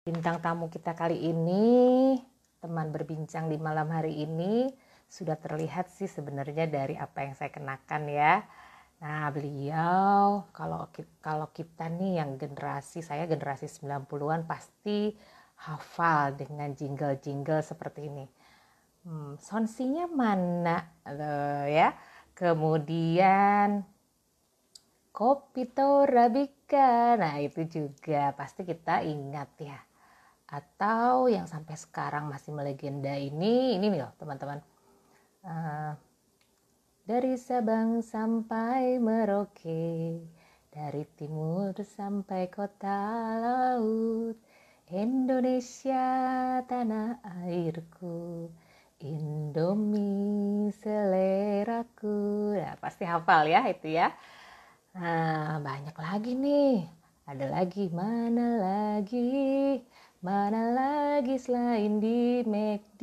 Bintang tamu kita kali ini, teman berbincang di malam hari ini, sudah terlihat sih sebenarnya dari apa yang saya kenakan ya. Nah, beliau kalau kita nih yang saya generasi 90-an pasti hafal dengan jingle-jingle seperti ini. Sonsinya mana loh ya. Kemudian kopi Torabika. Nah, itu juga pasti kita ingat ya. Atau yang sampai sekarang masih melegenda ini nih loh teman-teman. Dari Sabang sampai Merauke, dari timur sampai kota laut, Indonesia tanah airku, Indomie seleraku. Nah, pasti hafal ya itu ya. Nah, banyak lagi nih. Ada lagi, mana lagi selain di McD.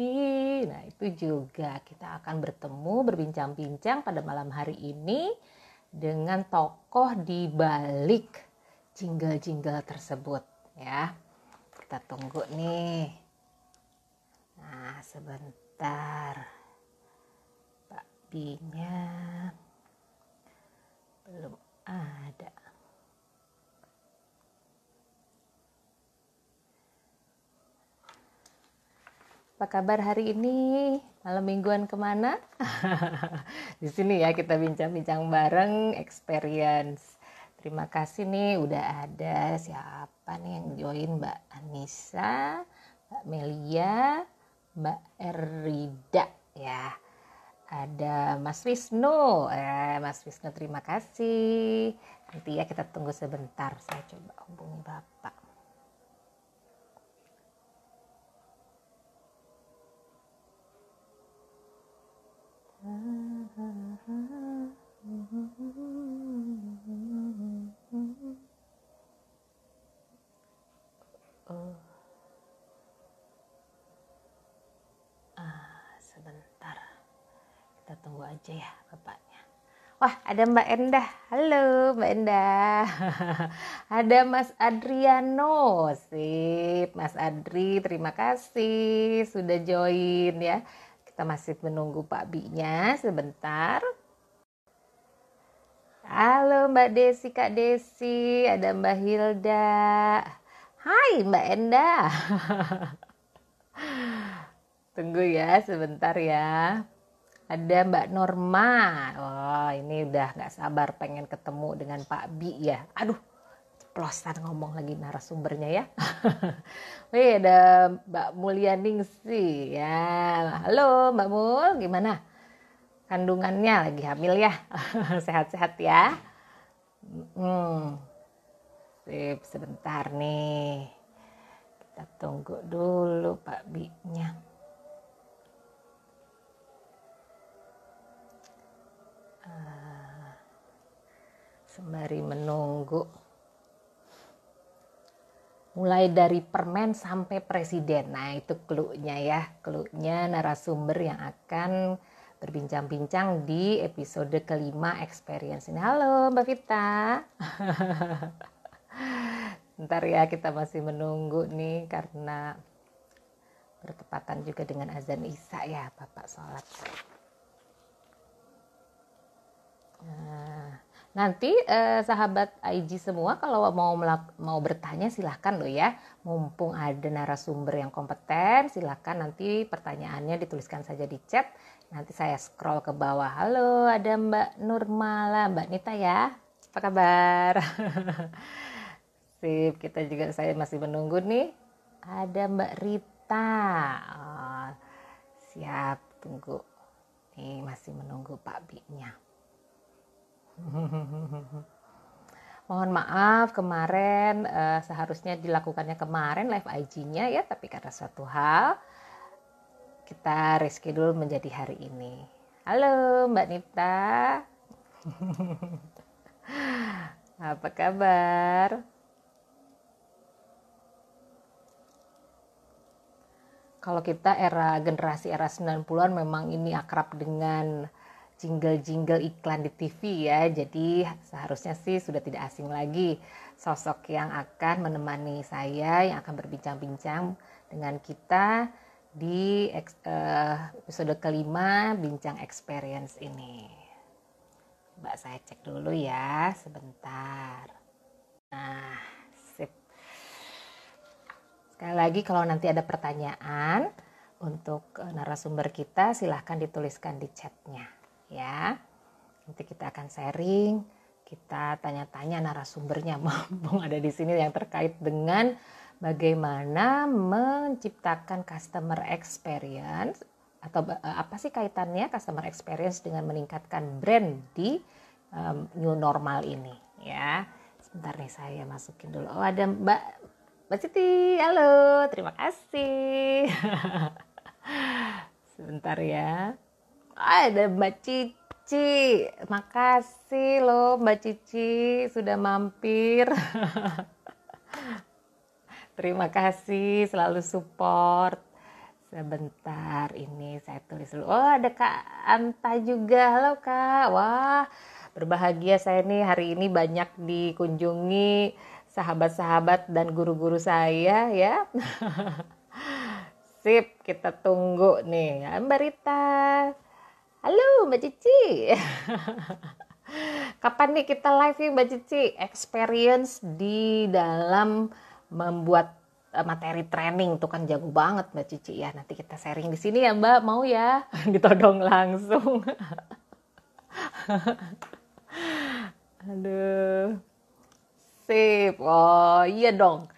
Nah, itu juga kita akan bertemu, berbincang-bincang pada malam hari ini dengan tokoh di balik jingle-jingle tersebut ya. Kita tunggu nih. Nah, sebentar. Pak B-nya belum ada. Apa kabar hari ini? Malam mingguan kemana? Di sini ya kita bincang-bincang bareng experience. Terima kasih nih udah ada siapa nih yang join, Mbak Anissa, Mbak Melia, Mbak Erida ya. Ada Mas Wisnu. Mas Wisnu terima kasih. Nanti ya kita tunggu sebentar. Saya coba hubungi Bapak. Sebentar. Kita tunggu aja ya Bapaknya. Wah, ada Mbak Endah. Halo Mbak Endah. Ada Mas Adriano. Sip, Mas Adri, terima kasih sudah join ya. Kita masih menunggu Pak Bi-nya sebentar. Halo Mbak Desi, Kak Desi. Ada Mbak Hilda. Hai Mbak Endah. Tunggu ya sebentar ya. Ada Mbak Norma. Wah, ini udah gak sabar pengen ketemu dengan Pak Bi ya. Aduh, ceplosan ngomong lagi narasumbernya ya. Wih, ada Mbak Mulyaningsih ya. Halo Mbak Mul, gimana? Kandungannya lagi hamil ya? Sehat-sehat ya. Sip, sebentar nih. Kita tunggu dulu Pak Bi-nya. Sembari menunggu. Mulai dari permen sampai presiden. Nah, itu clue-nya ya. Clue-nya narasumber yang akan berbincang-bincang di episode kelima Experience ini. Halo Mbak Vita. Bentar ya, kita masih menunggu nih karena bertepatan juga dengan azan Isya ya, Bapak sholat. Nanti sahabat IG semua kalau mau bertanya silahkan loh ya. Mumpung ada narasumber yang kompeten, silahkan nanti pertanyaannya dituliskan saja di chat. Nanti saya scroll ke bawah. Halo, ada Mbak Nurmala, Mbak Nita ya. Apa kabar? Sip, saya masih menunggu nih. Ada Mbak Rita. Oh, siap, tunggu. Nih masih menunggu Pak Bi-nya. Mohon maaf kemarin seharusnya dilakukannya kemarin live IG-nya ya, tapi karena suatu hal kita reschedule menjadi hari ini. Halo Mbak Nita. Apa kabar? Kalau kita generasi era 90-an memang ini akrab dengan jingle-jingle iklan di TV ya. Jadi seharusnya sih sudah tidak asing lagi sosok yang akan menemani saya, yang akan berbincang-bincang dengan kita di episode kelima Bincang Experience ini. Mbak saya cek dulu ya, sebentar. Nah, sip. Sekali lagi kalau nanti ada pertanyaan untuk narasumber kita, silahkan dituliskan di chatnya ya. Nanti kita akan sharing, kita tanya-tanya narasumbernya mumpung ada di sini yang terkait dengan bagaimana menciptakan customer experience atau apa sih kaitannya customer experience dengan meningkatkan brand di new normal ini ya. Sebentar nih saya masukin dulu. Oh ada Mbak Siti, halo, terima kasih. Sebentar ya. Ada Mbak Cici, makasih loh Mbak Cici sudah mampir. Terima kasih selalu support. Sebentar ini saya tulis dulu. Oh ada Kak Anta juga, halo Kak. Wah berbahagia saya nih hari ini banyak dikunjungi sahabat-sahabat dan guru-guru saya ya. Sip, kita tunggu nih Mbak Rita. Halo Mbak Cici. Kapan nih kita live nih Mbak Cici? Experience di dalam membuat materi training tuh kan jago banget Mbak Cici ya. Nanti kita sharing di sini ya Mbak, mau ya? Ditodong langsung. Aduh. Sip. Oh iya dong.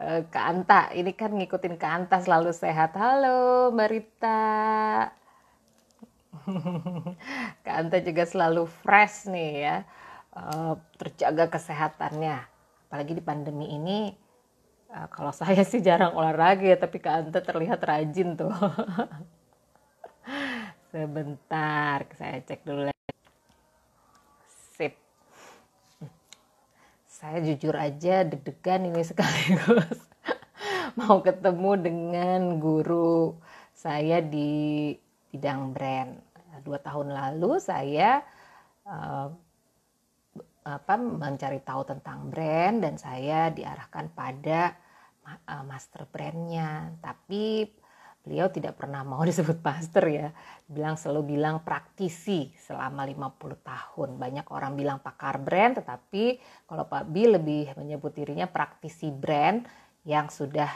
Kak Anta, ini kan ngikutin Kak Anta selalu sehat. Halo Mbak Rita. Kak Anta juga selalu fresh nih ya, terjaga kesehatannya. Apalagi di pandemi ini, kalau saya sih jarang olahraga ya, tapi Kak Anta terlihat rajin tuh. Sebentar, saya cek dulu. Sip. Saya jujur aja deg-degan ini sekaligus mau ketemu dengan guru saya di bidang brand. 2 tahun lalu saya mencari tahu tentang brand dan saya diarahkan pada master brandnya. Tapi beliau tidak pernah mau disebut master ya. Selalu bilang praktisi selama 50 tahun. Banyak orang bilang pakar brand, tetapi kalau Pak Bi lebih menyebut dirinya praktisi brand yang sudah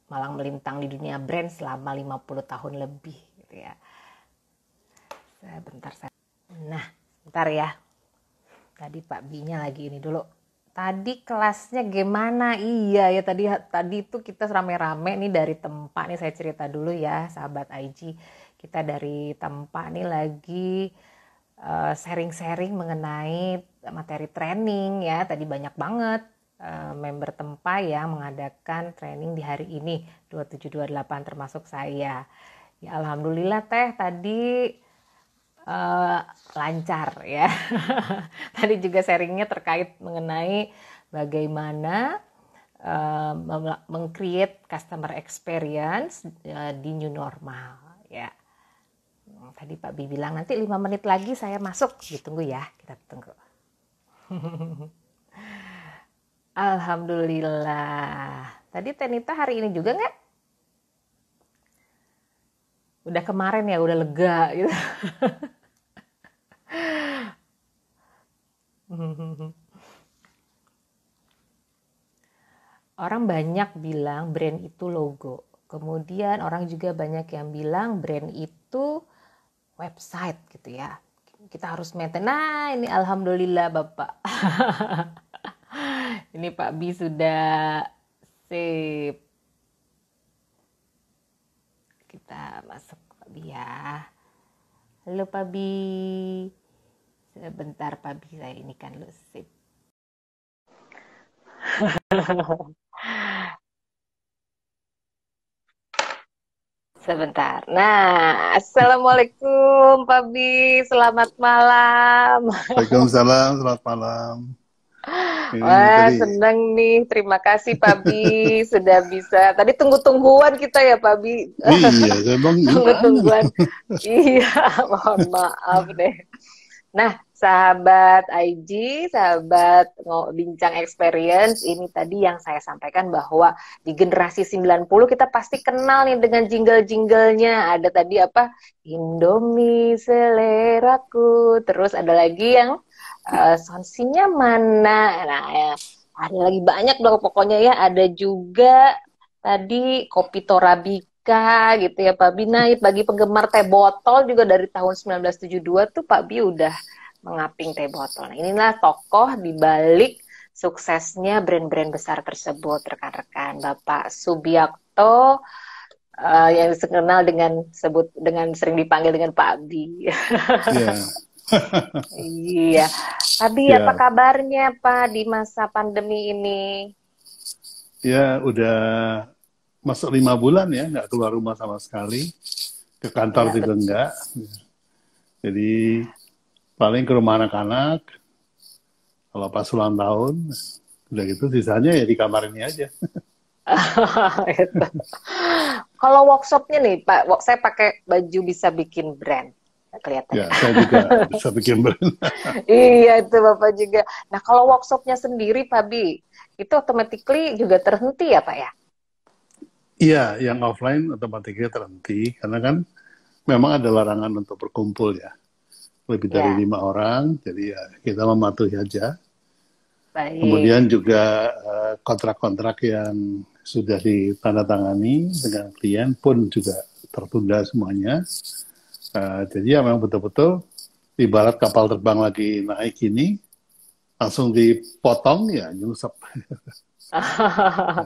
malang melintang di dunia brand selama 50 tahun lebih gitu ya. Nah, bentar ya. Tadi Pak Bi-nya lagi ini dulu. Tadi kelasnya gimana? Iya ya tadi itu kita rame-rame nih dari Tempa nih, saya cerita dulu ya sahabat IG. Kita dari Tempa nih lagi sharing-sharing mengenai materi training ya. Tadi banyak banget member Tempa yang mengadakan training di hari ini 2728 termasuk saya. Ya alhamdulillah teh tadi lancar ya. Tadi juga sharingnya terkait mengenai bagaimana meng-create customer experience di new normal ya. Tadi Pak Bi bilang nanti 5 menit lagi saya masuk, ditunggu ya, kita tunggu. Alhamdulillah. Tadi Tenita hari ini juga nggak? Udah kemarin ya, udah lega gitu. Orang banyak bilang brand itu logo. Kemudian orang juga banyak yang bilang brand itu website gitu ya. Kita harus maintain. Nah ini alhamdulillah Bapak. Ini Pak Bi sudah sip. Kita masuk Pak Bi ya. Halo Pak Bi. Sebentar Pak Bi, saya ini kan lu sip. Sebentar. Nah, assalamualaikum Pak Bi, selamat malam. Waalaikumsalam, selamat malam. Ini Wah, tadi, senang nih. Terima kasih Pak Bi sudah bisa. Tadi tunggu-tungguan kita ya Pak Bi. iya, saya bilang gimana nih? Tunggu-tungguan. Iya, mohon maaf deh. Nah, sahabat IG, sahabat bincang experience, ini tadi yang saya sampaikan bahwa di generasi 90 kita pasti kenal nih dengan jingle-jinglenya. Ada tadi apa? Indomie seleraku. Terus ada lagi yang sonsinya mana? Nah, ya, ada lagi banyak dong pokoknya ya. Ada juga tadi kopi Torabika gitu ya Pak Bi. Nah, bagi penggemar teh botol juga dari tahun 1972 tuh Pak Bi udah mengaping teh botol. Nah, inilah tokoh di balik suksesnya brand-brand besar tersebut, rekan-rekan. Bapak Subiakto yang dikenal dengan sering dipanggil dengan Pak Abi. Ya, Iya. Abi, apa ya, kabarnya Pak di masa pandemi ini? ya udah masuk 5 bulan ya, nggak keluar rumah sama sekali. Ke kantor Ya, juga betul. enggak. Jadi paling ke rumah anak-anak, kalau pas ulang tahun, udah gitu sisanya ya di kamar ini aja. Gitu. Kalau workshopnya nih Pak, saya pakai baju bisa bikin brand. Kelihatan ya. Ya, saya juga bisa bikin brand. Iya itu Bapak juga. Nah kalau workshopnya sendiri Pak Bi, itu automatically juga terhenti ya Pak ya? Iya, yang offline otomatis terhenti, karena kan memang ada larangan untuk berkumpul ya. Lebih dari Ya, 5 orang, jadi ya kita mematuhi aja. baik. Kemudian juga kontrak-kontrak yang sudah ditandatangani dengan klien pun juga tertunda semuanya. Jadi ya memang betul-betul ibarat kapal terbang lagi naik ini, langsung dipotong ya nyungsep.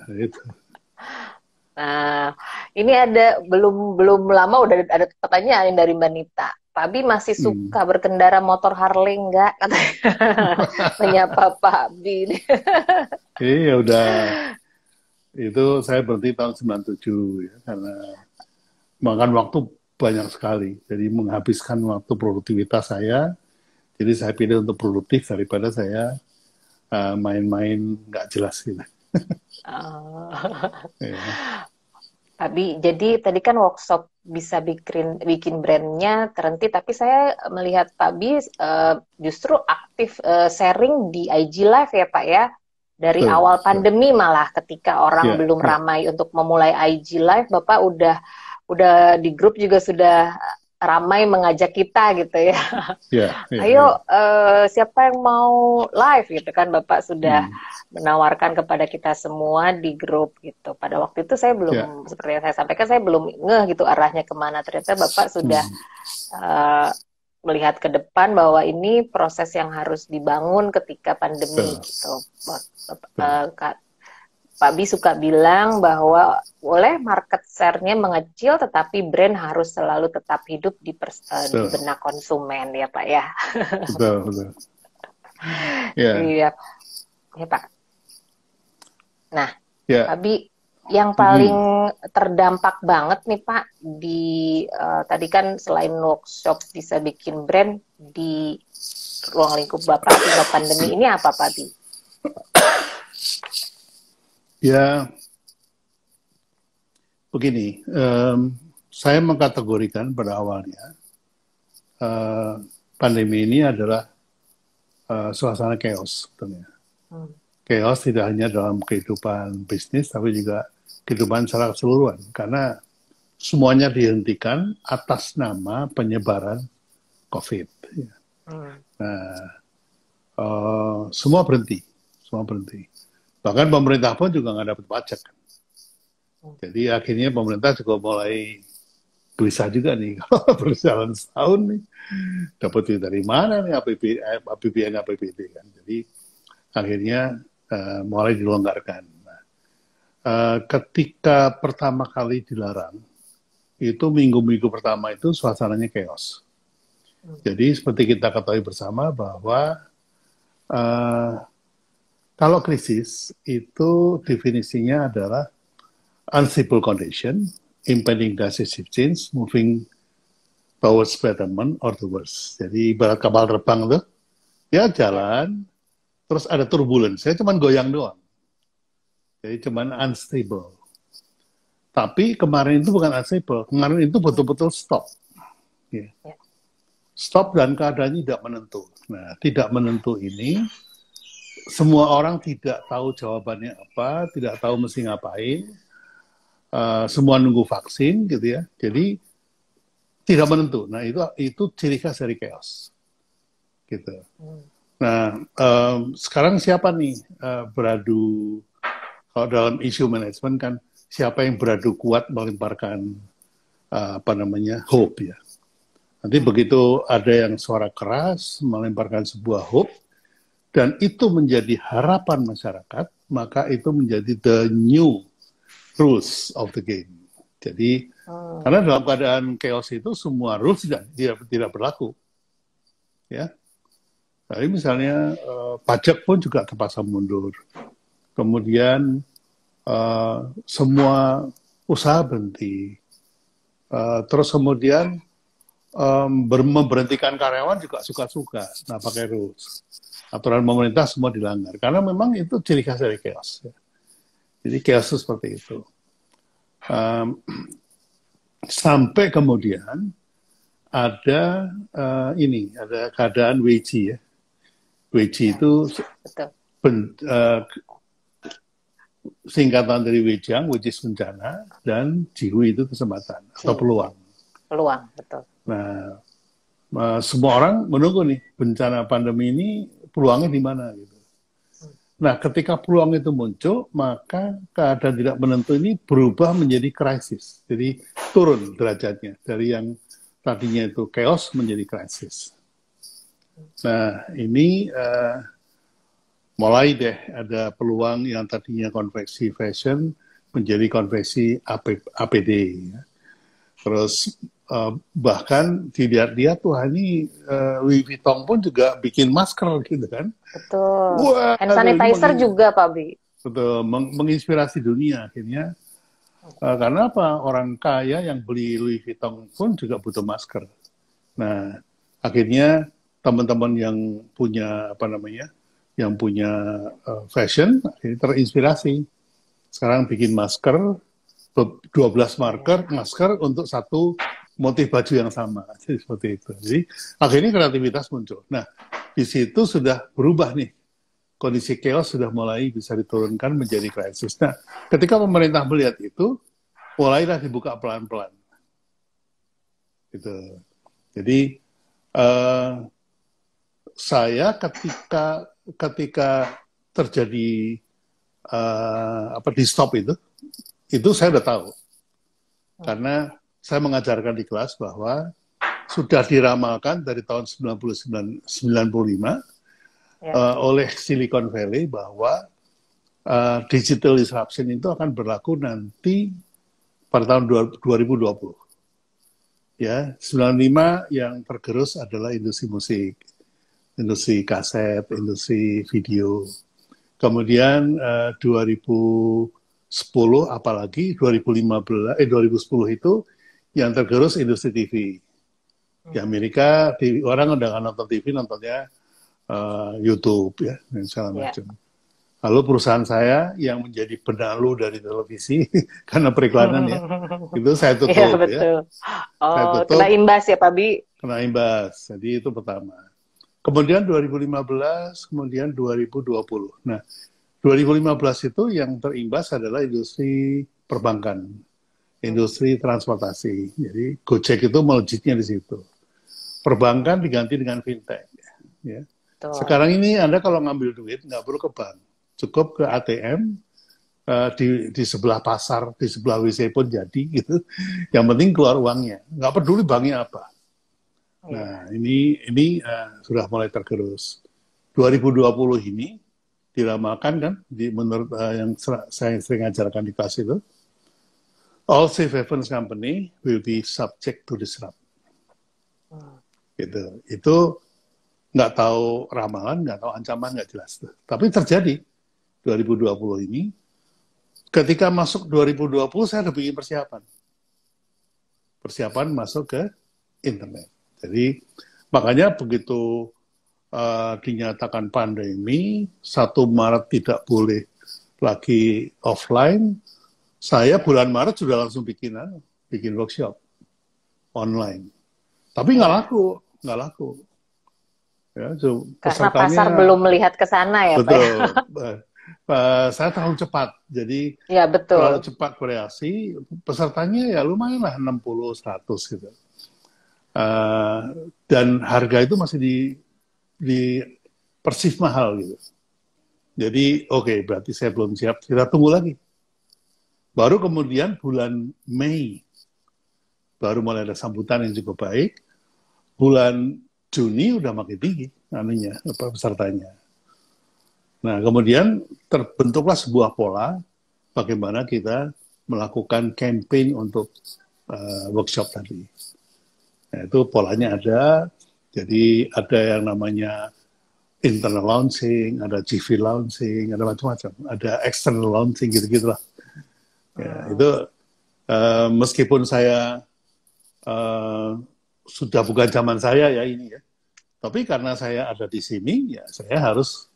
Gitu. Nah, ini ada belum belum lama udah ada pertanyaan dari Mbak Nita. Pak Bi masih Hmm. suka berkendara motor Harley nggak? Katanya menyapa Pak Bi. Ya udah, itu saya berhenti tahun 97 ya, karena makan waktu banyak sekali. Jadi menghabiskan waktu produktivitas saya. Jadi saya pilih untuk produktif daripada saya main-main nggak jelas gitu. Oh. Ya. Pak Bi, jadi tadi kan workshop bisa bikin bikin brandnya terhenti, tapi saya melihat Pak Bi justru aktif sharing di IG Live ya Pak ya. Dari Betul, awal betul. pandemi malah ketika orang Ya, belum ya, ramai untuk memulai IG Live, Bapak udah di grup juga sudah ramai mengajak kita gitu ya. ya, ya, Ayo, ya. siapa yang mau live gitu kan, Bapak sudah Hmm. menawarkan kepada kita semua di grup gitu. Pada waktu itu saya Ya. belum, seperti yang saya sampaikan, saya belum ngeh gitu arahnya kemana. Ternyata Bapak sudah Hmm. eh, melihat ke depan bahwa ini proses yang harus dibangun ketika pandemi Betul, gitu. betul, Pak Bi suka bilang bahwa boleh market share-nya mengecil, tetapi brand harus selalu tetap hidup di betul, benak konsumen ya Pak ya. betul, betul. Ya, Iya, ya Pak. Nah, ya. Pak Bi, yang paling Hmm. terdampak banget nih Pak di tadi kan selain workshop bisa bikin brand di ruang lingkup Bapak akibat pandemi ini apa Pak Bi? Ya, begini. Saya mengkategorikan pada awalnya eh, pandemi ini adalah suasana chaos, sebetulnya. Hmm. Chaos tidak hanya dalam kehidupan bisnis, tapi juga kehidupan secara keseluruhan. Karena semuanya dihentikan atas nama penyebaran COVID. Ya. Hmm. Nah, semua berhenti. Semua berhenti. Bahkan pemerintah pun juga nggak dapat pajak. Jadi akhirnya pemerintah juga mulai gelisah juga nih. Kalau berjalan setahun nih, dapat duit dari mana nih APBN, APBD kan. Jadi akhirnya mulai dilonggarkan. Ketika pertama kali dilarang, itu minggu-minggu pertama itu suasananya chaos. Jadi seperti kita ketahui bersama bahwa uh, kalau krisis itu definisinya adalah unstable condition, impending decisive change, moving towards betterment or the worst. Jadi ibarat kapal terbang tuh, ya Ya. jalan, terus ada turbulence. Saya cuma goyang doang. Jadi cuma unstable. Tapi kemarin itu bukan unstable. Kemarin itu betul-betul stop. Ya. Stop dan keadaannya tidak menentu. Nah, tidak menentu ini, semua orang tidak tahu jawabannya apa, tidak tahu mesti ngapain. Semua nunggu vaksin, gitu ya. Jadi, tidak menentu. Nah, itu ciri khas dari chaos. Gitu. Nah, sekarang siapa nih beradu, kalau dalam isu manajemen kan, siapa yang beradu kuat melemparkan hope ya. Nanti begitu ada yang suara keras melemparkan sebuah hope dan itu menjadi harapan masyarakat, maka itu menjadi the new rules of the game. Jadi karena dalam keadaan chaos itu semua rules tidak berlaku. Ya. Jadi misalnya pajak pun juga terpaksa mundur. Kemudian semua usaha berhenti. Terus kemudian memberhentikan karyawan juga suka-suka. Nah, pakai rules. Aturan pemerintah semua dilanggar. Karena memang itu ciri khas dari chaos. Ya. Jadi chaos itu seperti itu. Sampai kemudian ada ada keadaan WG ya. WG itu singkatan dari Wejang, which is bencana, dan Jihui itu kesempatan atau peluang. Peluang, betul. Nah, semua orang menunggu nih bencana pandemi ini peluangnya di mana gitu. Nah, ketika peluang itu muncul, maka keadaan tidak menentu ini berubah menjadi krisis. Jadi turun derajatnya dari yang tadinya itu chaos menjadi krisis. Nah, ini mulai deh ada peluang yang tadinya konveksi fashion menjadi konveksi APD. Ya. Terus bahkan dilihat-lihat tuh ini Louis Vuitton pun juga bikin masker gitu kan. Betul. Wah, hand sanitizer juga Pak Bi. Betul, menginspirasi dunia akhirnya. Karena apa? Orang kaya yang beli Louis Vuitton pun juga butuh masker. Nah, akhirnya teman-teman yang punya fashion akhirnya terinspirasi. Sekarang bikin masker 12 masker untuk satu motif baju yang sama. Jadi seperti itu. Jadi akhirnya kreativitas muncul. Nah, di situ sudah berubah nih. Kondisi chaos sudah mulai bisa diturunkan menjadi krisis. Nah, ketika pemerintah melihat itu, mulailah dibuka pelan-pelan. Gitu. Jadi saya ketika terjadi di stop itu saya udah tahu. Karena saya mengajarkan di kelas bahwa sudah diramalkan dari tahun 95 oleh Silicon Valley bahwa digital disruption itu akan berlaku nanti pada tahun 2020. Ya, 95 yang tergerus adalah industri musik, industri kaset, industri video. Kemudian 2010 apalagi 2010 itu yang tergerus industri TV. Di Amerika orang udah nggak nonton TV, nontonnya YouTube ya dan segala macam. Lalu perusahaan saya yang menjadi penalu dari televisi karena periklanan ya, itu saya tutup ya. Betul. Oh, saya tutup, kena imbas ya Pak Bi? Kena imbas, jadi itu pertama. Kemudian 2015, kemudian 2020. Nah, 2015 itu yang terimbas adalah industri perbankan, industri transportasi. Jadi Gojek itu melejitnya di situ. Perbankan diganti dengan fintech. Ya. Sekarang ini Anda kalau ngambil duit nggak perlu ke bank, cukup ke ATM di sebelah pasar, di sebelah WC pun jadi gitu. Yang penting keluar uangnya, nggak peduli banknya apa. Nah ini sudah mulai tergerus. 2020 ini diramalkan kan, menurut yang saya sering ajarkan di kelas itu, all safe havens company will be subject to disrupt. Gitu. Itu nggak tahu ramalan, nggak tahu ancaman, nggak jelas. Tapi terjadi 2020 ini. Ketika masuk 2020 saya udah bikin persiapan. Persiapan masuk ke internet. Jadi makanya begitu dinyatakan pandemi, 1 Maret tidak boleh lagi offline, saya bulan Maret sudah langsung bikin workshop online. Tapi nggak laku, nggak laku. Ya, Karena pasar belum melihat ke sana ya, Pak. Betul. Saya terlalu cepat, jadi Ya, betul. terlalu cepat bereaksi, pesertanya ya lumayan lah 60-100 gitu. Dan harga itu masih di persif mahal gitu. Jadi oke, berarti saya belum siap, kita tunggu lagi. Baru kemudian bulan Mei, baru mulai ada sambutan yang cukup baik. Bulan Juni udah makin tinggi, pesertanya. Nah, kemudian terbentuklah sebuah pola bagaimana kita melakukan campaign untuk workshop tadi. Nah, itu polanya ada, jadi ada yang namanya internal launching, ada GV launching, ada macam-macam, ada external launching, gitu-gitulah. Ya, itu meskipun saya sudah bukan zaman saya ya ini ya, tapi karena saya ada di sini, ya saya harus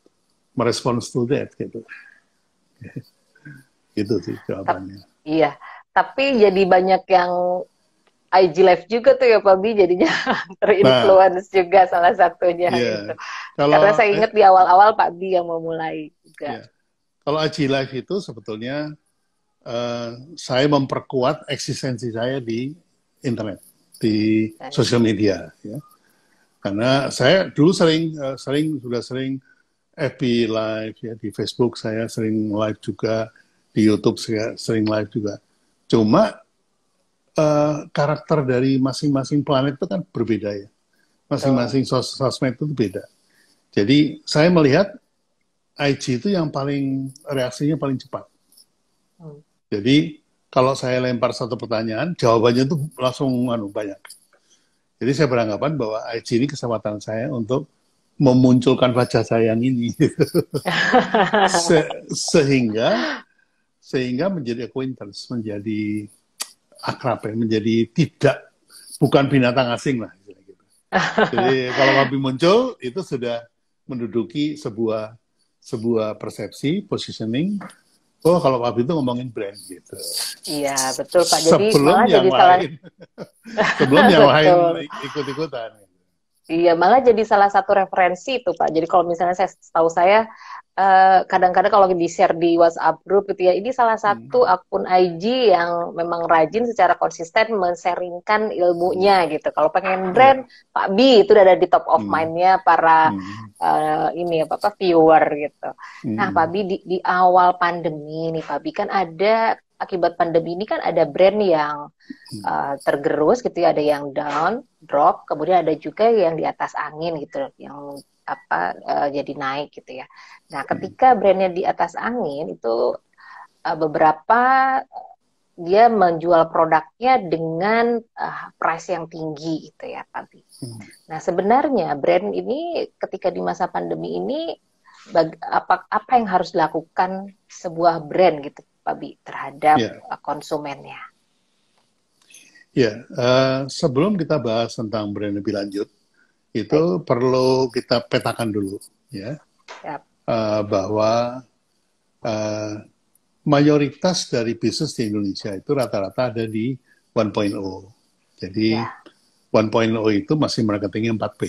merespons to that gitu. Itu sih jawabannya. Iya, tapi jadi banyak yang IG Live juga tuh ya Pak Bi, jadinya terinfluence juga salah satunya gitu. Karena saya ingat di awal-awal Pak Bi yang memulai juga. Kalau IG Live itu sebetulnya saya memperkuat eksistensi saya di internet, di sosial media, ya. Karena saya dulu sudah sering FB live ya, di Facebook saya sering live juga, di YouTube saya sering live juga. Cuma karakter dari masing-masing planet itu kan berbeda ya, masing-masing sosmed itu beda. Jadi saya melihat IG itu yang paling reaksinya paling cepat. Jadi kalau saya lempar satu pertanyaan, jawabannya itu langsung banyak. Jadi saya beranggapan bahwa IG ini kesempatan saya untuk memunculkan wajah saya yang ini, sehingga menjadi acquaintance, menjadi akrab ya, menjadi bukan binatang asing lah. Gitu. Jadi kalau Wabi muncul itu sudah menduduki sebuah persepsi, positioning. Oh, kalau Wabi itu ngomongin brand gitu. Iya, betul Pak. Jadi sebelum yang lain, sebelum yang lain ikut-ikutan. Iya, malah jadi salah satu referensi itu Pak. Jadi kalau misalnya saya kadang-kadang kalau di-share di WhatsApp group gitu ya, ini salah satu akun IG yang memang rajin secara konsisten men-sharingkan ilmunya gitu. Kalau pengen brand, Pak Bi itu udah ada di top of mind-nya para viewer gitu. Nah, Pak Bi di awal pandemi nih Pak Bi kan ada akibat pandemi ini kan ada brand yang tergerus gitu ya, ada yang down, drop, kemudian ada juga yang di atas angin gitu, yang jadi naik gitu ya. Nah, ketika brandnya di atas angin itu beberapa dia menjual produknya dengan price yang tinggi gitu ya, Pak Bi. Nah, sebenarnya brand ini ketika di masa pandemi ini apa yang harus dilakukan sebuah brand gitu, Pak Bi, terhadap konsumennya? Ya, sebelum kita bahas tentang brand lebih lanjut, itu perlu kita petakan dulu, ya, bahwa mayoritas dari bisnis di Indonesia itu rata-rata ada di 1.0. Jadi 1.0 itu masih marketingnya 4P.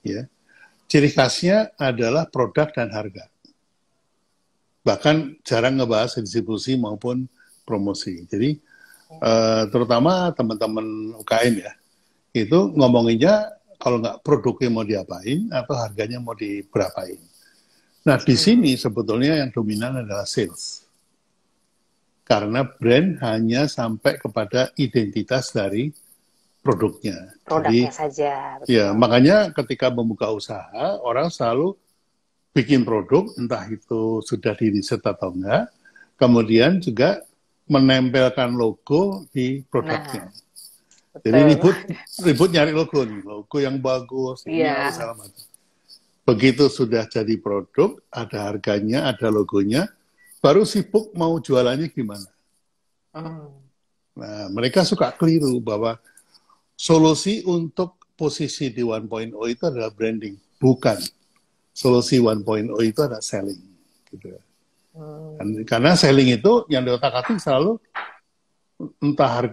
Ya. Ciri khasnya adalah produk dan harga. Bahkan jarang ngebahas distribusi maupun promosi. Jadi terutama teman-teman UKM ya, itu ngomonginnya kalau nggak produknya mau diapain atau harganya mau diberapain. Nah, di sini sebetulnya yang dominan adalah sales. Karena brand hanya sampai kepada identitas dari produknya. Produknya saja. Betul. Ya, makanya ketika membuka usaha, orang selalu bikin produk, entah itu sudah di-riset atau enggak, kemudian juga menempelkan logo di produknya. Jadi ribut nyari logo nih, logo yang bagus, segala macam. Begitu sudah jadi produk, ada harganya, ada logonya, baru sibuk mau jualannya gimana. Nah, mereka suka keliru bahwa solusi untuk posisi di 1.0 itu adalah branding, bukan. Solusi 1.0 itu adalah selling. Gitu. Karena selling itu yang di otak-atik selalu entah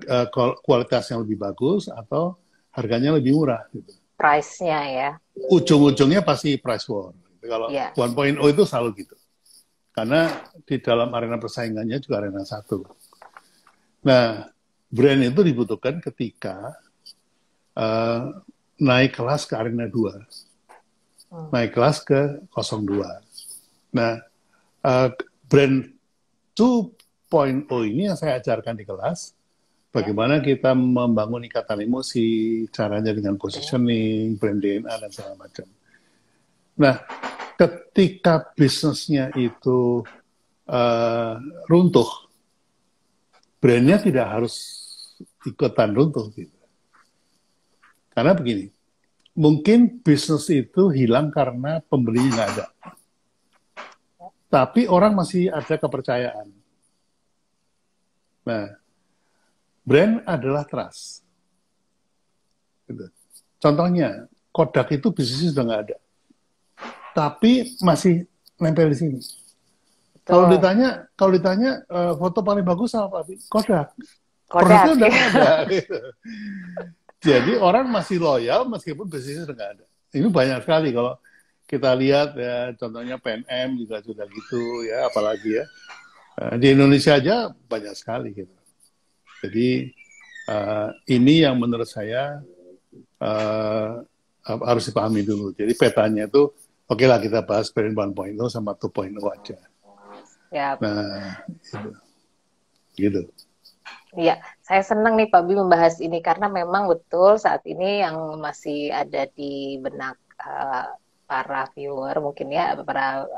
kualitasnya lebih bagus atau harganya lebih murah. Gitu. Price-nya ya. Ujung-ujungnya pasti price war. Kalau 1.0 itu selalu gitu. Karena di dalam arena persaingannya juga arena satu. Nah, brand itu dibutuhkan ketika naik kelas ke arena 2. Naik kelas ke 02. Nah, brand 2.0 ini yang saya ajarkan di kelas, bagaimana kita membangun ikatan emosi, caranya dengan positioning, brand DNA, dan segala macam. Nah, ketika bisnisnya itu runtuh, brandnya tidak harus ikutan runtuh. Gitu. Karena begini, mungkin bisnis itu hilang karena pembelinya nggak ada. Tapi orang masih ada kepercayaan. Nah, brand adalah trust. Gitu. Contohnya, Kodak itu bisnisnya sudah nggak ada. Tapi masih nempel di sini. Kalau ditanya foto paling bagus apa, Pak? Kodak. Produknya udah nggak ada. Gitu. Jadi orang masih loyal meskipun bisnisnya sudah nggak ada. Ini banyak sekali kalau kita lihat ya, contohnya PNM juga sudah gitu ya, apalagi ya di Indonesia aja banyak sekali gitu. Jadi ini yang menurut saya harus dipahami dulu. Jadi petanya itu oke lah kita bahas brand 1.0 sama 2.0 aja. Yep. Nah, gitu. Iya, saya senang nih Pak Bi membahas ini karena memang betul saat ini yang masih ada di benak para viewer mungkin ya, para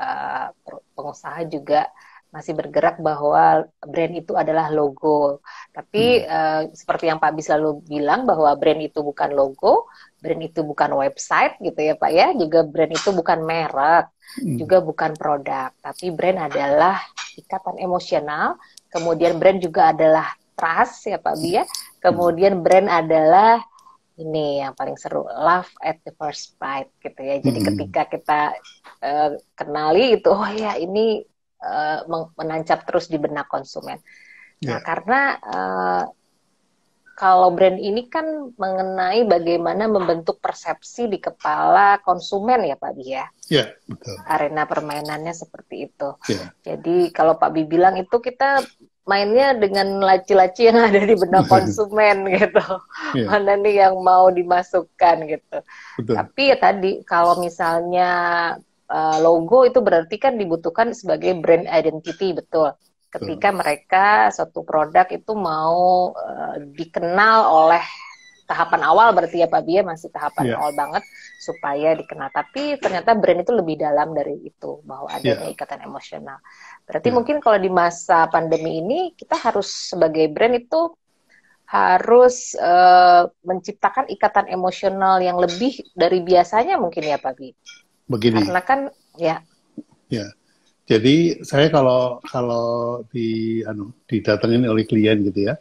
pengusaha juga masih bergerak bahwa brand itu adalah logo. Tapi seperti yang Pak Bi selalu bilang bahwa brand itu bukan logo, brand itu bukan website gitu ya Pak ya, juga brand itu bukan merek, juga bukan produk, tapi brand adalah ikatan emosional, kemudian brand juga adalah trust ya Pak Bi ya, kemudian brand adalah ini yang paling seru, love at the first sight gitu ya. Jadi ketika kita kenali itu, oh ya ini menancap terus di benak konsumen. Nah karena kalau brand ini kan mengenai bagaimana membentuk persepsi di kepala konsumen ya Pak Bi ya. Iya, betul. Arena permainannya seperti itu. Jadi kalau Pak Bi bilang itu kita mainnya dengan laci-laci yang ada di benak konsumen gitu. Mana nih yang mau dimasukkan gitu. Betul. Tapi ya tadi kalau misalnya logo itu berarti kan dibutuhkan sebagai brand identity, betul. Ketika mereka suatu produk itu mau dikenal oleh tahapan awal berarti ya Pak Bi masih tahapan awal banget supaya dikenal. Tapi ternyata brand itu lebih dalam dari itu, bahwa adanya ikatan emosional. Berarti mungkin kalau di masa pandemi ini kita harus sebagai brand itu harus menciptakan ikatan emosional yang lebih dari biasanya mungkin ya Pak Bi. Begini. Karena kan ya. Jadi saya kalau didatengin oleh klien gitu ya,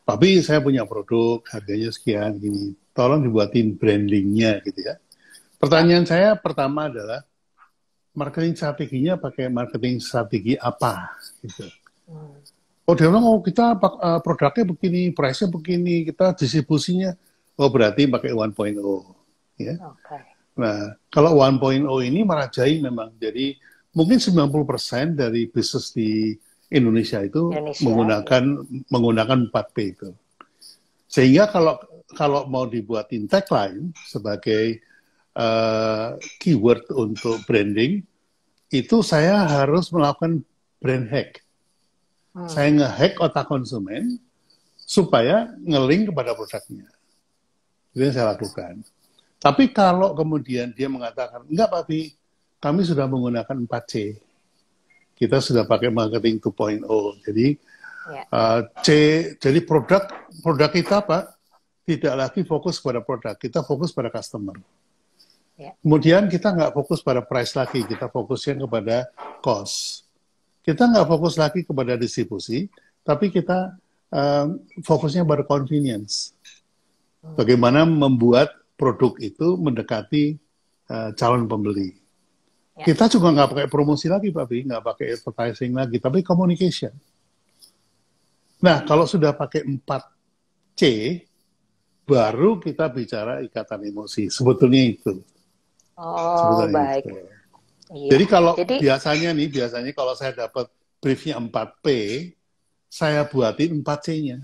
tapi saya punya produk harganya sekian gini, tolong dibuatin brandingnya gitu ya. Pertanyaan saya pertama adalah marketing strateginya pakai marketing strategi apa gitu. Oh dia bilang oh kita produknya begini, price-nya begini, kita distribusinya, oh berarti pakai 1.0 ya. Nah kalau 1.0 ini merajai memang, jadi mungkin 90% dari bisnis di Indonesia itu menggunakan 4P itu. Sehingga kalau mau dibuatin tagline sebagai keyword untuk branding, itu saya harus melakukan brand hack. Saya nge-hack otak konsumen supaya nge-link kepada produknya. Itu yang saya lakukan. Tapi kalau kemudian dia mengatakan, enggak Pak Bi, kami sudah menggunakan 4C. Kita sudah pakai marketing 2.0. Jadi jadi produk kita Pak tidak lagi fokus pada produk, kita fokus pada customer. Kemudian kita nggak fokus pada price lagi, kita fokusnya kepada cost. Kita nggak fokus lagi kepada distribusi, tapi kita fokusnya pada convenience. Bagaimana membuat produk itu mendekati calon pembeli. Ya. Kita juga nggak pakai promosi lagi, Pak Bi, nggak pakai advertising lagi, tapi communication. Nah, kalau sudah pakai 4C, baru kita bicara ikatan emosi. Sebetulnya itu. Oh, Sebetulnya baik. itu. Iya. Jadi kalau Jadi, biasanya kalau saya dapat briefnya 4P, saya buatin 4C-nya.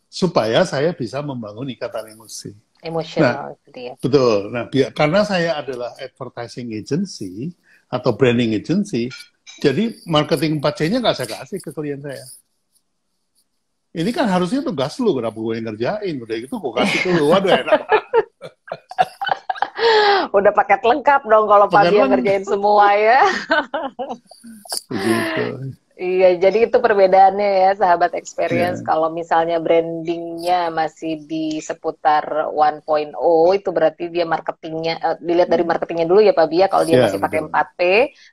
Supaya saya bisa membangun ikatan emosi. Nah, emosional gitu ya. betul. Nah, karena saya adalah advertising agency atau branding agency, jadi marketing 4C-nya nggak saya kasih ke klien saya. Ini kan harusnya tugas lu, kenapa gue yang ngerjain? Udah gitu gue kasih ke lu, waduh enak. Udah paket lengkap dong kalau Pak Paket Bia lengkap. ngerjain semua ya. Begitu. Iya, jadi itu perbedaannya ya, sahabat experience. Ya, Kalau misalnya brandingnya masih di seputar 1.0, itu berarti dia marketingnya, dilihat dari marketingnya dulu ya Pak Bia. Kalau dia ya masih pakai betul. 4P,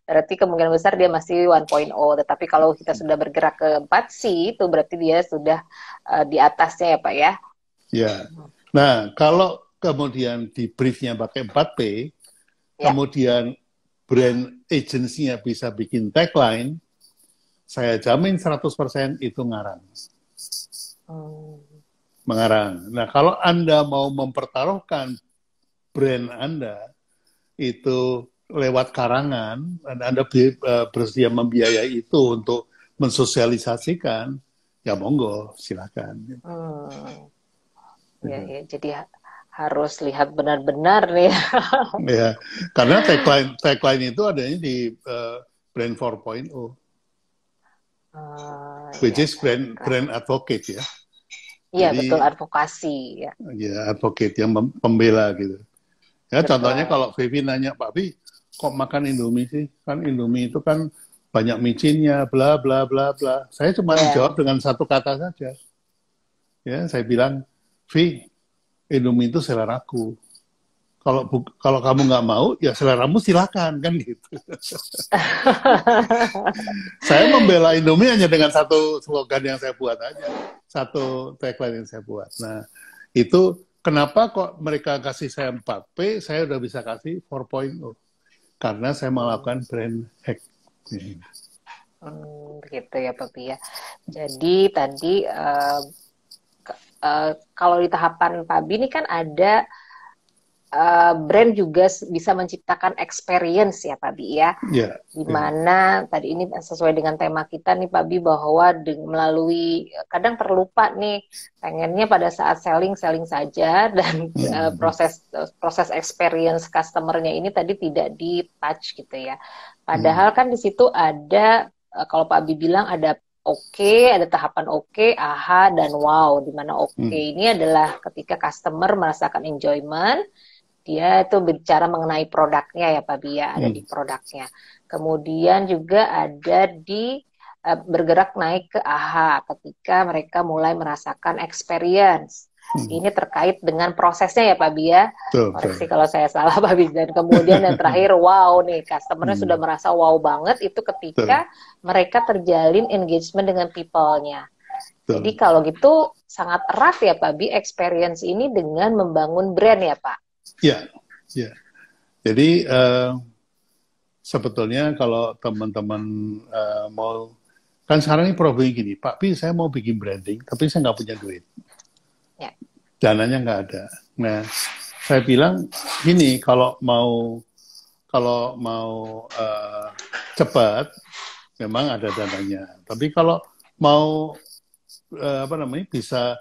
berarti kemungkinan besar dia masih 1.0. Tetapi kalau kita sudah bergerak ke 4C, itu berarti dia sudah di atasnya ya Pak ya. Ya. Nah, kalau kemudian di briefnya pakai 4P, Ya. kemudian brand agency-nya bisa bikin tagline, saya jamin 100% itu ngarang. Mengarang. Nah, kalau Anda mau mempertaruhkan brand Anda itu lewat karangan, dan Anda bersedia membiayai itu untuk mensosialisasikan, ya monggo, silakan. Ya, ya, jadi harus lihat benar-benar nih. Ya, karena tagline itu adanya di brand 4.0, which Ya. is brand advocate ya. Iya, Jadi, betul, advokasi ya. ya advocate yang pembela gitu. Ya, Betul. contohnya kalau Vivi nanya, Pak Vi, kok makan Indomie sih? Kan Indomie itu kan banyak micinnya, bla bla bla bla. Saya cuma jawab dengan satu kata saja. Ya, saya bilang, Vi, Indomie itu seleraku. Kalau kamu nggak mau, ya seleramu silakan kan gitu. Saya membela Indomie hanya dengan satu slogan yang saya buat aja, satu tagline yang saya buat. Nah, itu kenapa kok mereka kasih saya 4P, saya udah bisa kasih 4.0. Karena saya melakukan brand hack. Begitu ya Pak Bia. Jadi tadi kalau di tahapan Pak Bi ini kan ada brand juga bisa menciptakan experience ya Pak Bi ya. Ya. Dimana tadi ini sesuai dengan tema kita nih Pak Bi, bahwa melalui kadang terlupa nih, pengennya pada saat selling saja, dan proses experience customernya ini tadi tidak di touch gitu ya. Padahal kan di situ ada kalau Pak Bi bilang ada oke, ada tahapan oke, aha, dan wow. Dimana oke ini adalah ketika customer merasakan enjoyment, dia itu bicara mengenai produknya ya Pak Bia, ada di produknya. Kemudian juga ada di bergerak naik ke AHA ketika mereka mulai merasakan experience. Ini terkait dengan prosesnya ya Pak Bia. Koreksi kalau saya salah Pak Bia. Dan kemudian yang terakhir wow nih, customernya sudah merasa wow banget itu ketika mereka terjalin engagement dengan people-nya. Jadi kalau gitu sangat erat ya Pak Bi experience ini dengan membangun brand ya Pak. Ya, ya. Jadi sebetulnya kalau teman-teman mau, kan sekarang ini problemnya gini, Pak Pi saya mau bikin branding, tapi saya nggak punya duit. Ya. Dananya nggak ada. Nah, saya bilang gini, kalau mau cepat, memang ada dananya. Tapi kalau mau bisa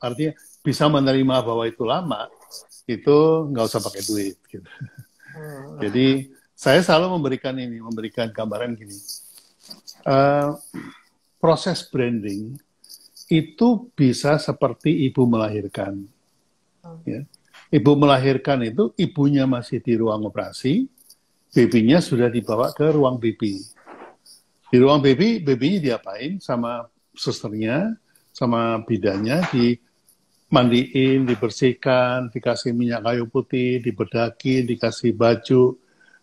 artinya bisa menerima bahwa itu lama, itu nggak usah pakai duit. Gitu. Jadi saya selalu memberikan gambaran gini. Proses branding itu bisa seperti ibu melahirkan. Ya. Ibu melahirkan itu ibunya masih di ruang operasi, babynya sudah dibawa ke ruang baby. Di ruang baby, babynya diapain sama susternya, sama bidannya, dimandiin, dibersihkan, dikasih minyak kayu putih, dibedaki, dikasih baju,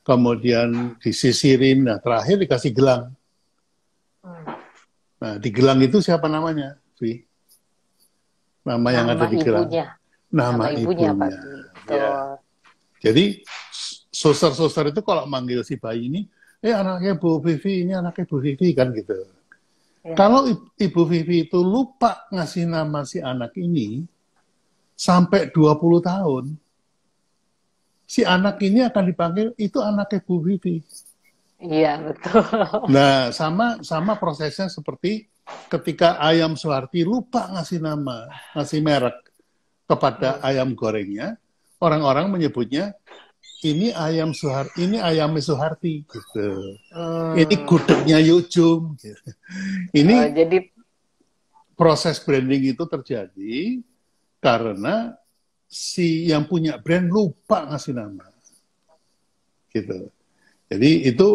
kemudian disisirin, nah terakhir dikasih gelang. Nah, di gelang itu siapa namanya, Vi? nama yang ada Nama di gelang, ibunya. Nama nama ibunya Pak ibunya. Bi. Ya. Betul. Jadi suster-suster itu kalau manggil si bayi ini, anaknya Bu Vivi, ini anaknya Bu Vivi kan gitu. Ya. Kalau Ibu Vivi itu lupa ngasih nama si anak ini sampai 20 tahun, si anak ini akan dipanggil itu anaknya Bu Vivi. Iya, betul. Nah, sama prosesnya seperti ketika ayam Soeharti lupa ngasih nama, ngasih merek kepada ayam gorengnya, orang-orang menyebutnya ini ayam ini ayam Soeharti gitu. Ini gudegnya Yujum. Gitu. Ini Jadi proses branding itu terjadi karena si yang punya brand lupa ngasih nama. Gitu. Jadi itu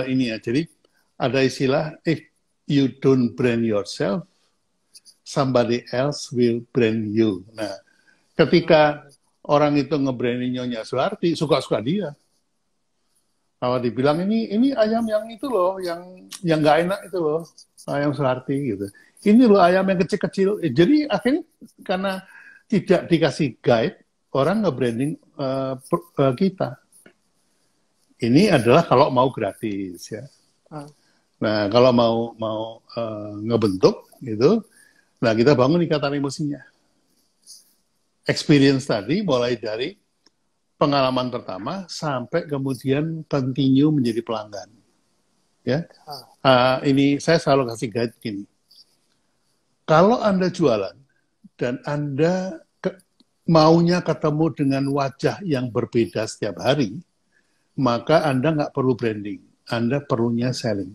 ini ya. Jadi ada istilah if you don't brand yourself, somebody else will brand you. Nah, ketika orang itu nge-branding Nyonya Soeharti, suka-suka dia. Kalau dibilang ini ayam yang itu loh, yang nggak enak itu loh, ayam Soeharti gitu. Ini loh ayam yang kecil-kecil. Jadi akhirnya karena tidak dikasih guide, orang nge-branding kita. Ini adalah kalau mau gratis ya. Nah, kalau mau ngebentuk gitu, nah kita bangun ikatan emosinya. Experience tadi mulai dari pengalaman pertama sampai kemudian continue menjadi pelanggan. Ya, ini saya selalu kasih guide gini. Kalau Anda jualan dan Anda maunya ketemu dengan wajah yang berbeda setiap hari, maka Anda nggak perlu branding, Anda perlunya selling.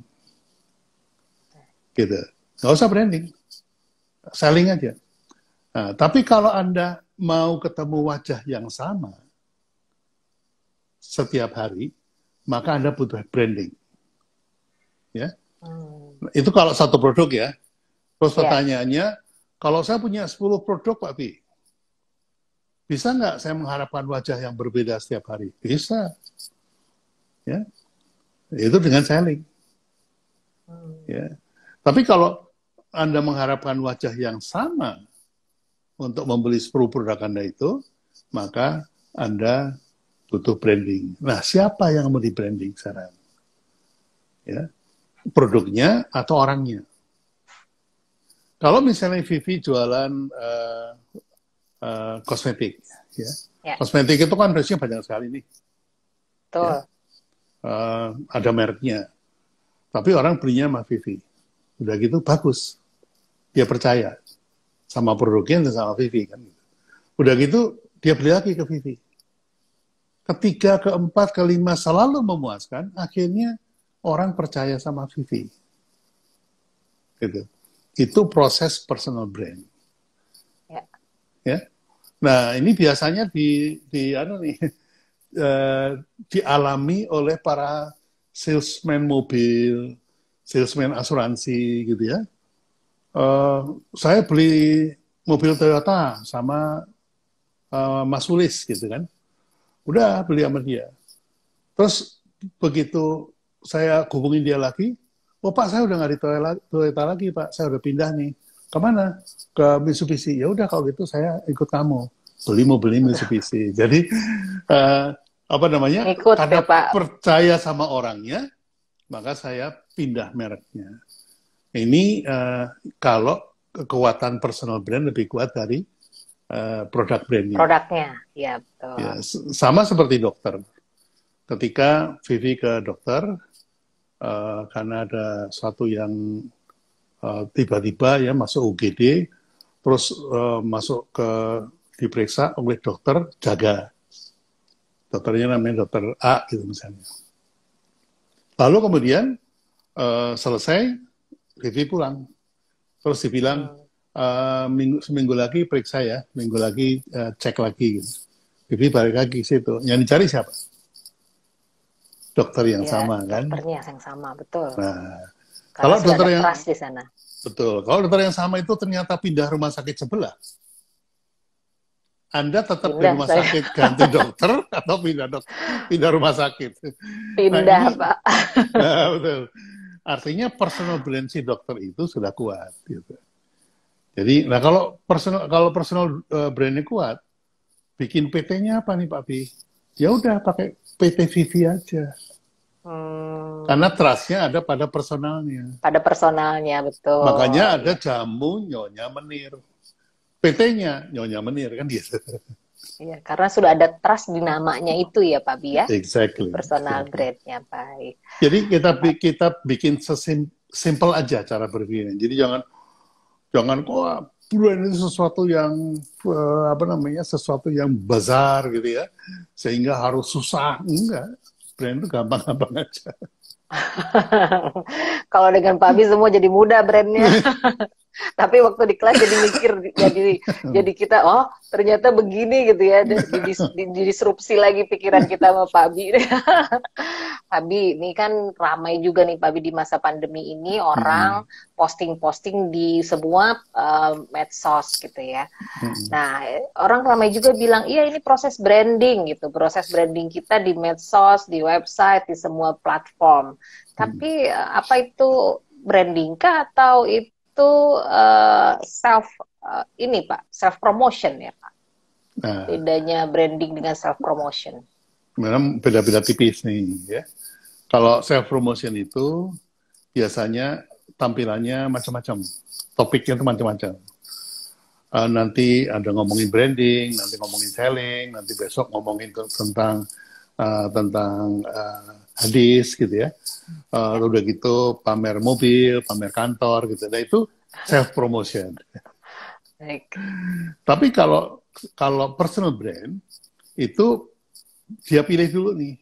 Gitu. Nggak usah branding, selling aja. Nah, tapi kalau Anda mau ketemu wajah yang sama setiap hari, maka Anda butuh branding. Ya, itu kalau satu produk ya. Terus pertanyaannya, kalau saya punya 10 produk Pak Bi, bisa nggak saya mengharapkan wajah yang berbeda setiap hari? Bisa. Ya, itu dengan selling. Ya. Tapi kalau Anda mengharapkan wajah yang sama untuk membeli 10 produk Anda itu, maka Anda butuh branding. Nah, siapa yang mau di branding sekarang? Ya, produknya atau orangnya? Kalau misalnya Vivi jualan kosmetik, ya. Kosmetik itu kan biasanya banyak sekali nih. Betul. Ya. Ada mereknya. Tapi orang belinya sama Vivi. Udah gitu bagus. Dia percaya sama produknya dan sama Vivi kan. Udah gitu dia beli lagi ke Vivi. Ketiga, keempat, kelima selalu memuaskan, akhirnya orang percaya sama Vivi. Gitu. Itu proses personal brand. Ya. Nah, ini biasanya dialami oleh para salesman mobil, salesman asuransi gitu ya. Saya beli mobil Toyota sama Mas Ulis gitu kan. Udah beli sama dia. Terus begitu saya hubungin dia lagi, Pak saya udah nggak di Toyota lagi Pak, saya udah pindah nih. Kemana? Ke Mitsubishi. Ya udah kalau gitu saya ikut kamu. Beli mobil Mitsubishi. Jadi Ikut, karena ya, Pak. percaya sama orangnya, maka saya pindah mereknya. Ini kalau kekuatan personal brand lebih kuat dari produk branding. Produknya, ya betul. Ya, sama seperti dokter. Ketika Vivi ke dokter, karena ada suatu yang tiba-tiba ya masuk UGD, terus masuk ke diperiksa oleh dokter jaga. Dokternya namanya dokter A gitu misalnya. Lalu kemudian selesai, Vivi pulang. Terus dibilang seminggu lagi periksa ya, minggu lagi cek lagi. Gitu. Vivi balik lagi ke situ. Yang dicari siapa? Dokter yang sama kan? Dokternya yang sama, betul. Nah, kalau dokter yang trust di sana. Betul. Kalau dokter yang sama itu ternyata pindah rumah sakit sebelah, Anda tetap di rumah sakit ganti dokter atau pindah rumah sakit? Pindah, Pak. Nah, betul. Artinya personal brand si dokter itu sudah kuat. Gitu. Jadi, nah kalau personal brandnya kuat, bikin PT-nya apa nih Pak Pi? Ya udah pakai PT Vivi aja. Karena trust-nya ada pada personalnya. Pada personalnya, Makanya betul. ada Ya. jamu Nyonya Menir. PT-nya Nyonya Menir kan gitu. Iya, karena sudah ada trust di namanya itu ya Pak Bi ya, di Exactly. personal brandnya. Baik. Jadi kita bikin sesimpel aja cara berpikirnya. Jadi jangan kok brand itu sesuatu yang apa namanya, sesuatu yang besar gitu ya, sehingga harus susah. Enggak, brand itu gampang-gampang aja. Kalau dengan Pak Bi semua jadi mudah brandnya. Tapi waktu di kelas jadi mikir, jadi kita, oh ternyata begini gitu ya, didisrupsi lagi pikiran kita sama Pak Bi. Pak Bi, ini kan ramai juga nih Pak Bi di masa pandemi ini, orang posting-posting di semua medsos gitu ya. Nah, orang ramai juga bilang, iya ini proses branding gitu, proses branding kita di medsos, di website, di semua platform. Tapi apa itu branding kah atau itu self ini Pak, self promotion ya Pak? Nah, Bedanya branding dengan self promotion. memang beda-beda tipis nih ya. Kalau self promotion itu biasanya tampilannya macam-macam, topiknya itu macam-macam. Nanti ada ngomongin branding, nanti ngomongin selling, nanti besok ngomongin tentang hadis gitu ya. Udah gitu pamer mobil, pamer kantor gitu. Nah itu self promotion. Baik. Tapi kalau personal brand itu dia pilih dulu nih.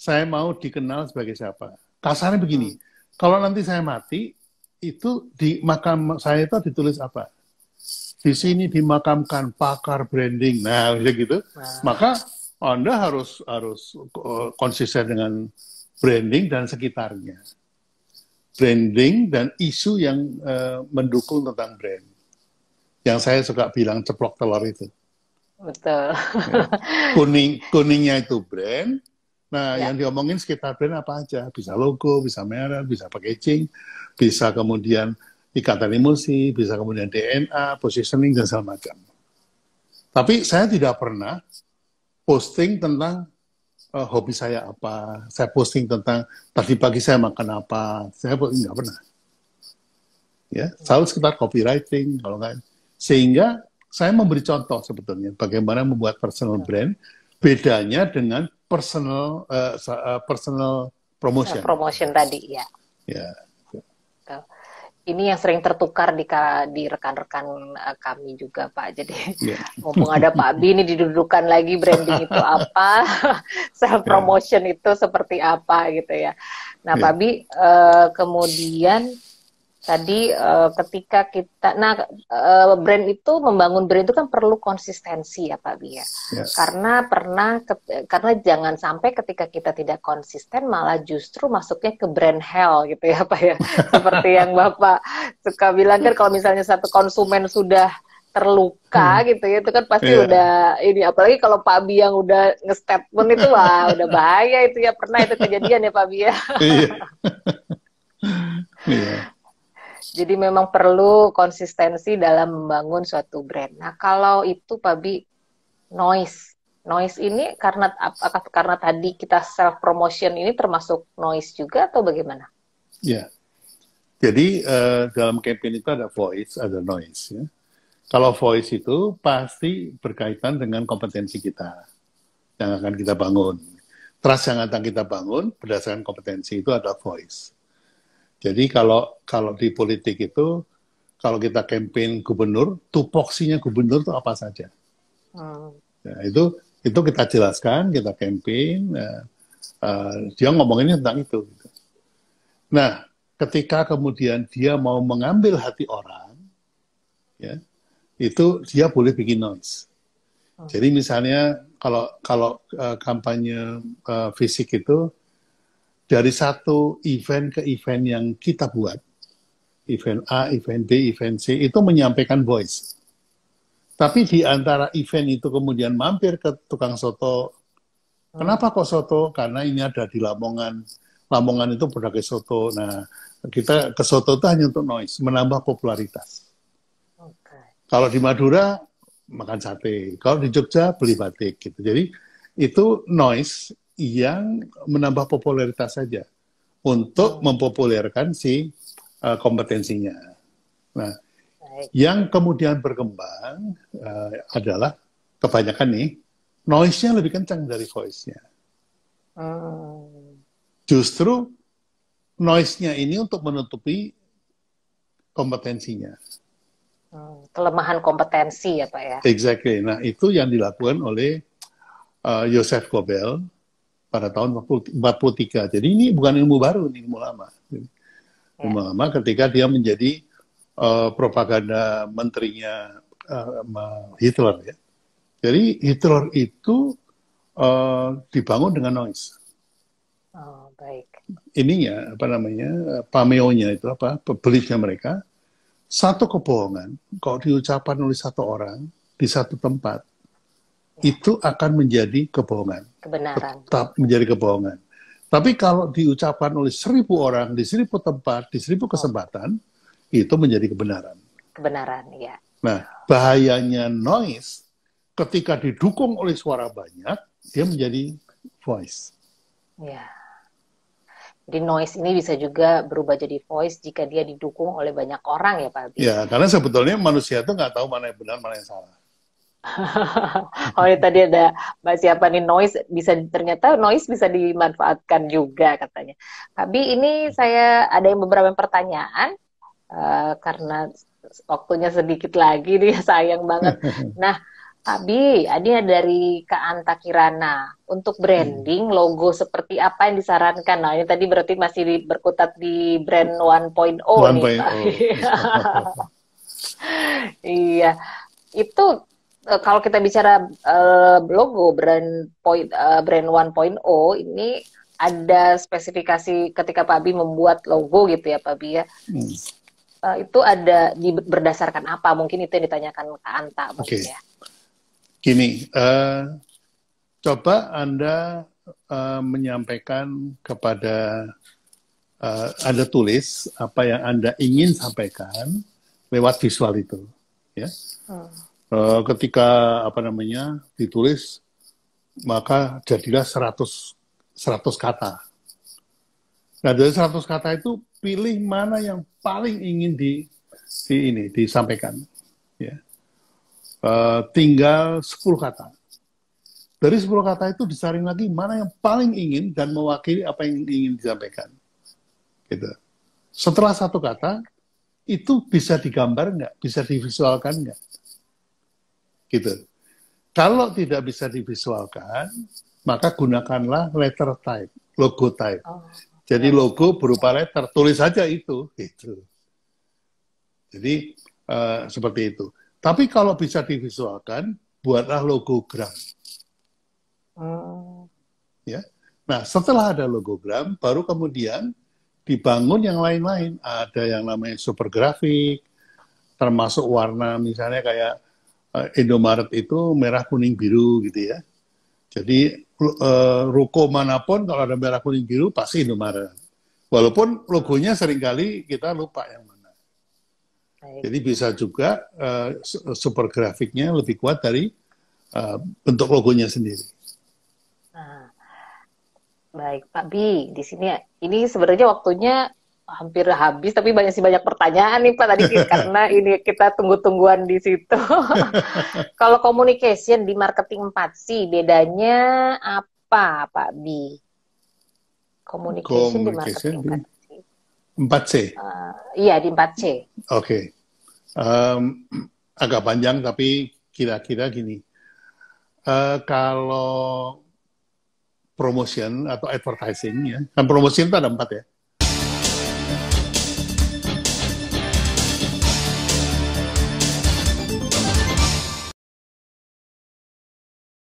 Saya mau dikenal sebagai siapa. Kasarnya begini. Kalau nanti saya mati, itu di makam saya itu ditulis apa? Di sini dimakamkan pakar branding. Nah, gitu. Maka Anda harus konsisten dengan branding dan sekitarnya. Branding dan isu yang mendukung tentang brand. Yang saya suka bilang ceplok telur itu. Betul. Ya. Kuningnya itu brand. Nah, yang diomongin sekitar brand apa aja? Bisa logo, bisa merek, bisa packaging, bisa kemudian ikatan emosi, bisa kemudian DNA, positioning, dan segala macam. Tapi saya tidak pernah posting tentang hobi saya apa, saya posting tentang tadi pagi saya makan apa, saya nggak pernah. Ya, selalu sekitar copywriting, kalau nggak. Sehingga saya memberi contoh sebetulnya bagaimana membuat personal brand, bedanya dengan personal promotion. Promotion tadi ya. Ya. Ini yang sering tertukar di rekan-rekan kami juga Pak. Jadi mumpung ada Pak Bi ini didudukan lagi branding itu apa, self promotion itu seperti apa gitu ya. Nah Pak Bi kemudian tadi ketika kita, brand itu membangun brand itu kan perlu konsistensi ya Pak Bi ya. Karena jangan sampai ketika kita tidak konsisten malah justru masuknya ke brand hell gitu ya Pak ya. Seperti yang Bapak suka bilang kan kalau misalnya satu konsumen sudah terluka gitu ya, itu kan pasti udah ini, apalagi kalau Pak Bi yang udah nge-statement itu wah udah bahaya itu ya, pernah itu kejadian ya Pak Bi ya. Jadi memang perlu konsistensi dalam membangun suatu brand. Nah kalau itu Pak Bi, noise ini karena tadi kita self promotion ini termasuk noise juga atau bagaimana? Ya, jadi dalam campaign itu ada voice, ada noise. Ya. Kalau voice itu pasti berkaitan dengan kompetensi kita yang akan kita bangun. Trust yang akan kita bangun berdasarkan kompetensi itu ada voice. Jadi kalau di politik itu, kalau kita campaign gubernur, tupoksinya gubernur itu apa saja. Ya, itu kita jelaskan, kita campaign, dia ngomonginnya tentang itu. Nah, ketika kemudian dia mau mengambil hati orang, ya, itu dia boleh bikin noise. Jadi misalnya kalau kampanye fisik itu, dari satu event ke event yang kita buat, event A, event B, event C, itu menyampaikan voice. Tapi di antara event itu kemudian mampir ke tukang soto. Kenapa kok soto? Karena ini ada di Lamongan. Lamongan itu berbagai soto. Nah, kita ke soto itu hanya untuk noise, menambah popularitas. Kalau di Madura makan sate, kalau di Jogja beli batik gitu. Jadi itu noise yang menambah popularitas saja untuk mempopulerkan si kompetensinya. Nah, Baik. yang kemudian berkembang adalah kebanyakan nih noise-nya lebih kencang dari voice-nya. Hmm. Justru noise-nya ini untuk menutupi kompetensinya. Kelemahan kompetensi ya Pak ya. Exactly. Nah, itu yang dilakukan oleh Joseph Goebbels pada tahun 1943. Jadi ini bukan ilmu baru, ini ilmu lama. Ilmu lama ketika dia menjadi propaganda menterinya Hitler ya. Jadi Hitler itu dibangun dengan noise. Oh, baik. Ininya apa namanya, pameo-nya itu apa, beliefnya mereka, satu kebohongan kalau diucapkan oleh satu orang di satu tempat itu akan menjadi kebohongan, Kebenaran. tetap menjadi kebohongan. Tapi kalau diucapkan oleh 1.000 orang di 1.000 tempat di 1.000 kesempatan itu menjadi kebenaran. Kebenaran, ya. Nah, bahayanya noise ketika didukung oleh suara banyak dia menjadi voice. Ya. Jadi noise ini bisa juga berubah jadi voice jika dia didukung oleh banyak orang ya Pak Abi? Ya, karena sebetulnya manusia itu nggak tahu mana yang benar, mana yang salah. Oh, ini tadi ada Mbak siapa nih noise, ternyata noise bisa dimanfaatkan juga katanya. Abi, ini saya ada beberapa pertanyaan karena waktunya sedikit lagi nih, sayang banget. Nah, Abi, ini dari Kak Anta Kirana. Untuk branding, logo seperti apa yang disarankan? Nah, ini tadi berarti masih berkutat di brand 1.0 nih, Pak. Iya, itu kalau kita bicara logo brand 1.0 ini ada spesifikasi ketika Pak Abi membuat logo gitu ya Pak Abi ya. Itu ada berdasarkan apa? Mungkin itu yang ditanyakan Kak Anta mungkin ya. Gini, coba Anda menyampaikan kepada Anda tulis apa yang Anda ingin sampaikan lewat visual itu, ya. Ketika apa namanya ditulis, maka jadilah 100 kata. Nah, dari 100 kata itu pilih mana yang paling ingin disampaikan, ya. Tinggal 10 kata. Dari 10 kata itu disaring lagi mana yang paling ingin dan mewakili apa yang ingin disampaikan. Gitu. Setelah satu kata, itu bisa digambar nggak? Bisa divisualkan nggak? Gitu. Kalau tidak bisa divisualkan, maka gunakanlah letter type, logo type. Jadi logo berupa letter, tulis saja itu. Gitu. Jadi seperti itu. Tapi kalau bisa divisualkan, buatlah logogram. Ya. Nah, setelah ada logogram, baru kemudian dibangun yang lain-lain. Ada yang namanya super grafik, termasuk warna misalnya kayak Indomaret itu merah, kuning, biru gitu ya. Jadi ruko manapun kalau ada merah, kuning, biru pasti Indomaret. Walaupun logonya seringkali kita lupa yang mana. Jadi bisa juga super grafiknya lebih kuat dari bentuk logonya sendiri. Nah, baik Pak Bi, di sini ini sebenarnya waktunya hampir habis, tapi masih banyak pertanyaan nih Pak tadi karena ini kita tunggu-tungguan di situ. Kalau communication di marketing 4C, bedanya apa Pak Bi? Communication di marketing 4C. 4C? Iya, di 4C. Oke. Agak panjang, tapi kira-kira gini. Kalau promotion atau advertising, ya, kan promotion itu ada 4 ya.